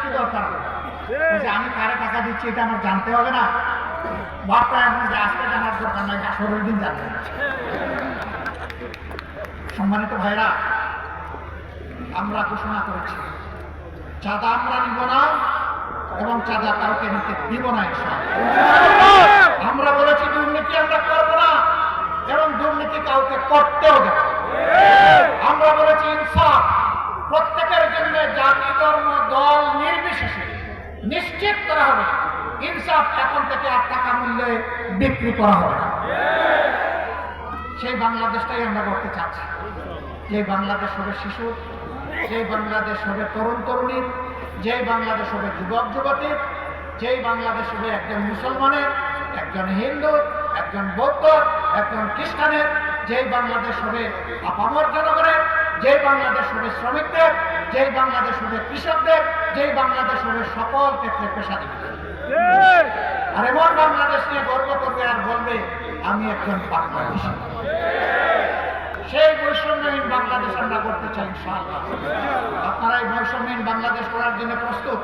কি দরকার? আমি কারে টাকা দিচ্ছি এটা আমার জানতে হবে না? বাপটা এমন যে আজকে জানার দরকার নাই, 18 দিন জানবে। সম্মানিত ভাইরা, আমরা ঘোষণা করেছি চাঁদা আমরা নিব না এবং চাঁদা কাউকে নিতে দিব না। আমরা বলেছি দুর্নীতি আমরা করব না এবং দুর্নীতি কাউকে করতেও দেব। আমরা বলেছি ইনসাফ প্রত্যেকের জন্য জাতি ধর্ম দল নির্বিশেষে নিশ্চিত করা হবে। ইনসাফ এখন থেকে আর টাকা মূল্যে বিক্রি করা হবে না। সেই বাংলাদেশটাই আমরা করতে চাচ্ছি, যে বাংলাদেশ হবে শিশু, যে বাংলাদেশ হবে তরুণ তরুণীর, যে বাংলাদেশ হবে যুবক যুবতীর, যেই বাংলাদেশ হবে একজন মুসলমানের, একজন হিন্দু, একজন বৌদ্ধ, একজন খ্রিস্টানের, যেই বাংলাদেশ হবে আপামর জনগণের, যেই বাংলাদেশ হবে শ্রমিকদের, যেই বাংলাদেশ হবে কৃষকদের, যেই বাংলাদেশ হবে সকল ক্ষেত্রে পেশাজীবীদের। আর এমন বাংলাদেশ নিয়ে গর্ব করবে আর বলবে আমি একজন বাংলাদেশী। সেই বৈষম্যহীন বাংলাদেশ আমরা করতে চাই ইনশাআল্লাহ। আপনারা এই বৈষম্যহীন বাংলাদেশ করার জন্য প্রস্তুত?